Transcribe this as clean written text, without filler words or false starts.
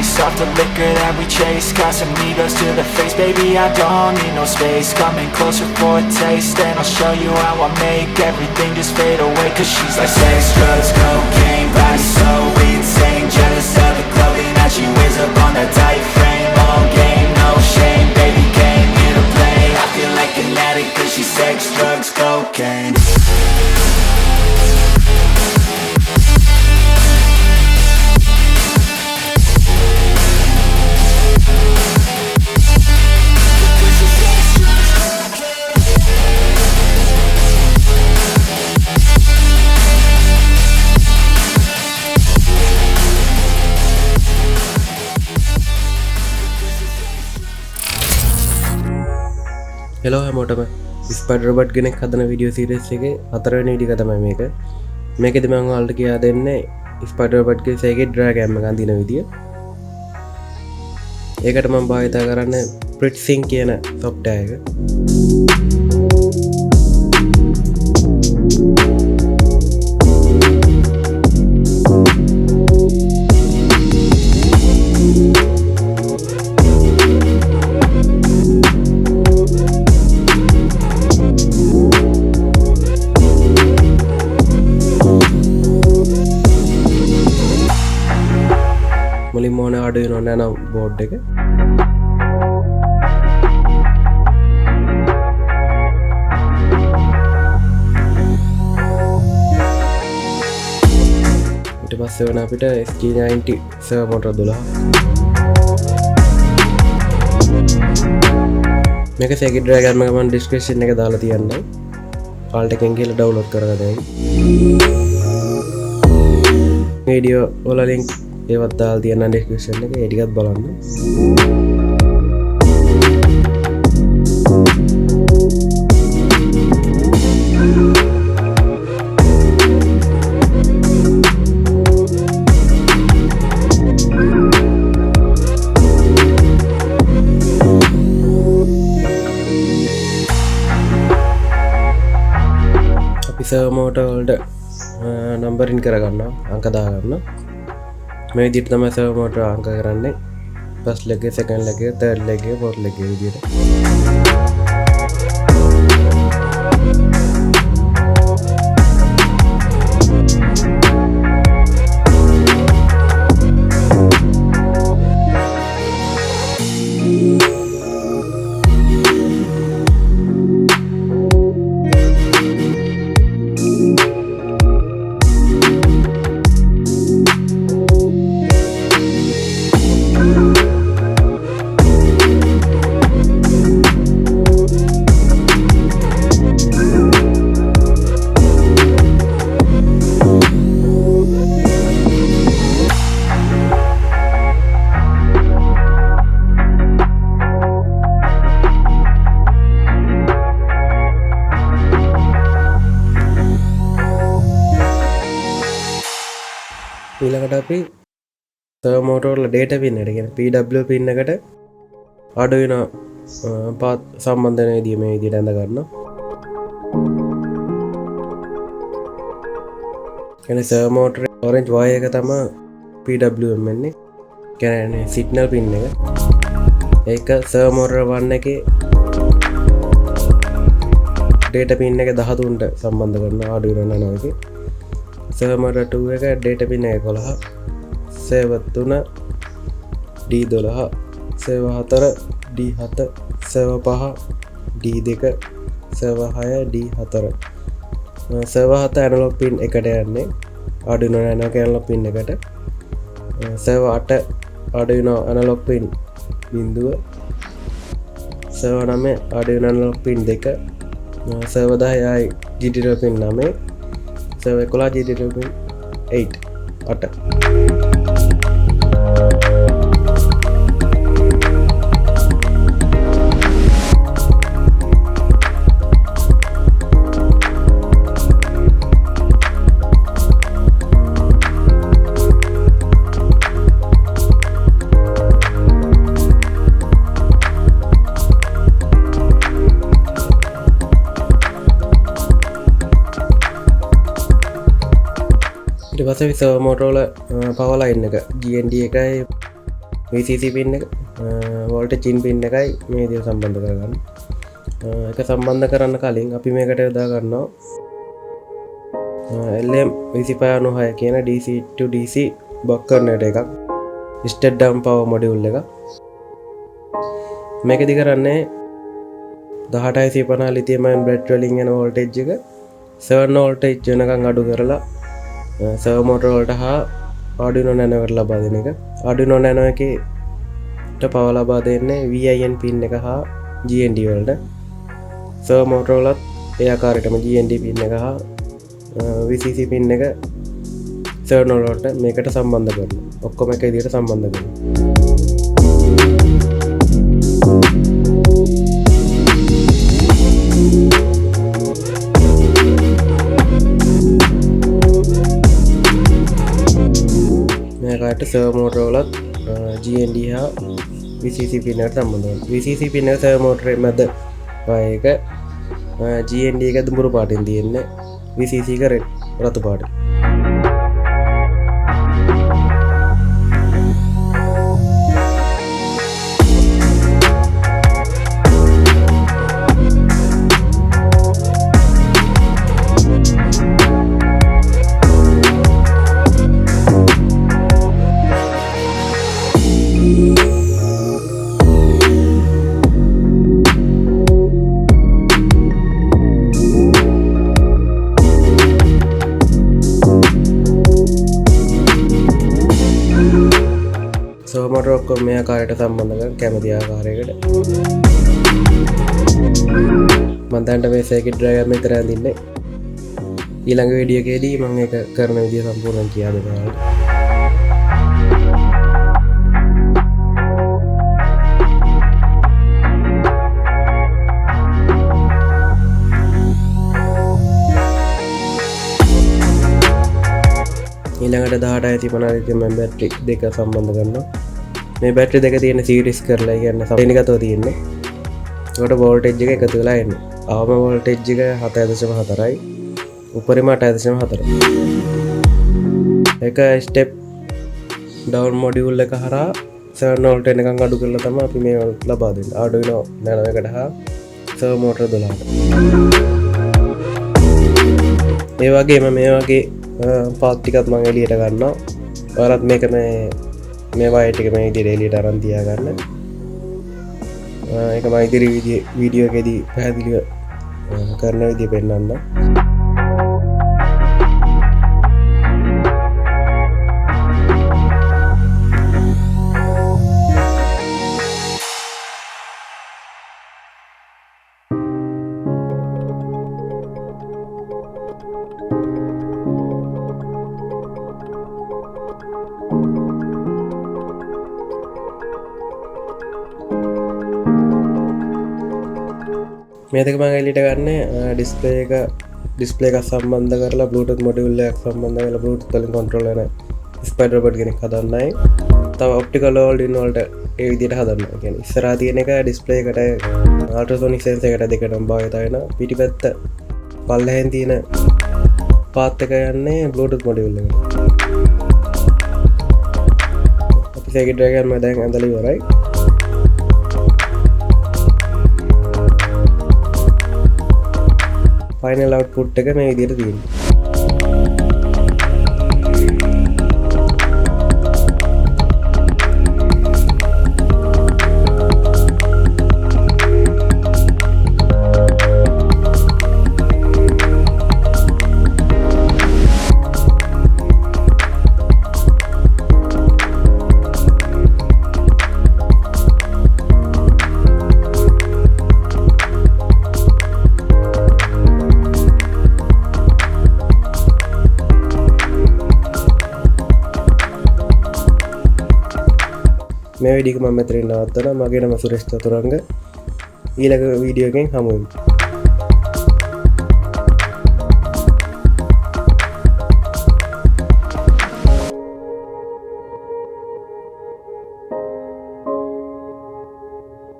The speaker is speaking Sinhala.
face. Off the liquor that we chase, got some egos to the face. Baby, I don't need no space. Coming closer for a taste, and I'll show you how I make everything just fade away. Cause she's like sex, drugs, cocaine, body so insane. Jealous of the clothing that she wears up on that tight frame. All game, no shame, baby came here to play. I feel like an addict cause she's sex, drugs, cocaine. Hello හැමෝටම ස්පයිඩර් රොබට් කෙනෙක් හදන වීඩියෝ සීරීස් එකේ හතරවෙනි වීඩියෝ එක තමයි මේක. මේකෙදි මම ඔයාලට කියා දෙන්නේ ස්පයිඩර් රොබට් එකේ ඩ්‍රැග් එකක් අඳින විදිය. ඒකට මම භාවිත කරන්නේ Fritzing කියන software එක. මුලින්ම ඕනේ arduino nano board එක. ඊට පස්සේ වෙන අපිට SG90 servo motor 12. මේක circuit diagram එක මම description එකේ දාලා තියන්නම්. ඔයාලට එකෙන් ගිහලා download කරගන්න. වීඩියෝ වල link ඒවත් දාලා තියෙන description එකේ ඒ ටිකත් බලන්න. අපි servo motor වලට නම්බරින් කරගන්න අංක දාගන්න. මේ විදිහට තමයි servo motor අංක කරන්නේ. first leg එක, second leg එක, third leg එක, fourth leg එක විදිහට. ඊළඟට අපි servo motor වල data pin එකට කියන PW pin එකට arduino path සම්බන්ධන විදිය මේ විදිහට ඇඳ ගන්නවා. කියන්නේ servo motor orange wire එක තමයි PWM වෙන්නේ. කියන්නේ signal pin එක. ඒක servo motor 1 එකේ data pin එක 13ට සම්බන්ධ කරනවා arduino nano එකේ. servo motor 2 එක data pin එක 11, servo 3 D12, servo 4 D7, servo 5 D2, servo 6 D4. servo 7 analog pin එකට යන්නේ arduino nano analog pin එකට. servo 8 arduino analog pin බිඳුව, servo 9 arduino analog pin 2, servo 10 digital pin 9, servo 11 digital pin 8 8. ඊට පස්සේ servo motor වල power line එක GND එකයි VCC පින් එක වෝල්ටේජ් ඉන් පින් එකයි මේ විදිහට සම්බන්ධ කරගන්න. ඒක සම්බන්ධ කරන්න කලින් අපි මේකට යොදා ගන්නවා LM2596 කියන DC to DC Bak converter එකක්. ස්ටෙප් ඩවුන් පවර් මොඩියුල් එක. මේකෙදි කරන්නේ 1850 ලිතියම් අයන් බැටරි වලින් එන වෝල්ටේජ් එක 7 වෝල්ටේජ් වෙනකන් අඩු කරලා සර්වෝ මෝටර් වලට හා arduino nano එකට ලබා දෙන එක. arduino nano එකේ පවර් ලබා දෙන්නේ VIN පින් එක හා GND වලට. සර්වෝ මෝටර් වලත් ඒ ආකාරයටම GND පින් එක හා VCC පින් එක 7 වලට මේකට සම්බන්ධ කරනවා. ඔක්කොම එක විදිහට සම්බන්ධ කරනවා. මේකට සර්වෝ මෝටර් වලත් GND හා VCC පින් එකට සම්බන්ධ වෙනවා. VCC පින් එක සර්වෝ මෝටරේ මැද වයක GND එක දුඹුරු පාටින් තියෙන්නේ. VCC එක රතු පාටින්. සර්වෝ මෝටර් ඔක්කොම මේ ආකාරයට සම්බන්ධ කරගෙන කැමති ආකාරයකට මම දැන්ට මේ සර්කිට් ඩයග්‍රෑම් විතර අඳින්නේ. ඊළඟ වීඩියෝ එකේදී මම ඒක කරන විදිය සම්පූර්ණයෙන් කියා දෙනවා. ඊළඟට 1850 ලිතියම් අයන් බැටරි දෙක සම්බන්ධ කරනවා. මේ බැටරි දෙක තියෙන සීරීස් කරලා කියන්නේ සමේනිගතව තියෙන්නේ. ඒකට වෝල්ටේජ් එක එකතු වෙලා එන්නේ. අවම වෝල්ටේජ් එක 7.4යි. උපරිම 8.4යි. ඒක ස්ටෙප් ඩවුන් මොඩියුල් එක හරහා 7 වෝල්ට් වෙනකන් අඩු කරලා තමයි අපි මේ ලබා දෙන්නේ. arduino nano එකට හා සර්වෝ මෝටර් 12ට. ඒ වගේම මේ වගේ පාත් ටිකත් මම එළියට ගන්නවා. ඔයාලත් මේක මේ වයර් ටික මේ විදිහට එළියට අරන් තියාගන්න. ඒක මම ඉදිරි වීඩියෝ එකේදී පැහැදිලිව කරන විදිහ පෙන්නන්න. මේ දෙක මම එළියට ගන්න ඩිස්ප්ලේ එක සම්බන්ධ කරලා Bluetooth මොඩියුල් එකක් සම්බන්ධ කරලා Bluetooth වලින් කන්ට්‍රෝල් වෙන ස්පයිඩර් රොබෝට් කෙනෙක් හදන්නයි. තව ඔප්ටිකල් ඕල්ඩින් වලට ඒ විදිහට හදන්න. ඒ කියන්නේ ඉස්සරහා තියෙන එක ඩිස්ප්ලේ එකට අල්ට්‍රාසොනික් සෙන්සර් එකට දෙකටම භාවිත වෙනවා. පිටිපැත්ත පල්ලෙහෙන් තියෙන පාත් එක යන්නේ Bluetooth මොඩියුල් එකට. අපි සර්කිට් ඩයග්‍රෑම් එක දැන් ඇඳලා ඉවරයි. ෆයිනල් අවුට්පුට් එක මේ විදිහට තියෙනවා. මේ වීඩියෝ එක මම මෙතනින් නවත්තනවා. මගේ නම සුරේෂ් චතුරංග. ඊළඟ වීඩියෝ එකෙන් හමු වෙමු.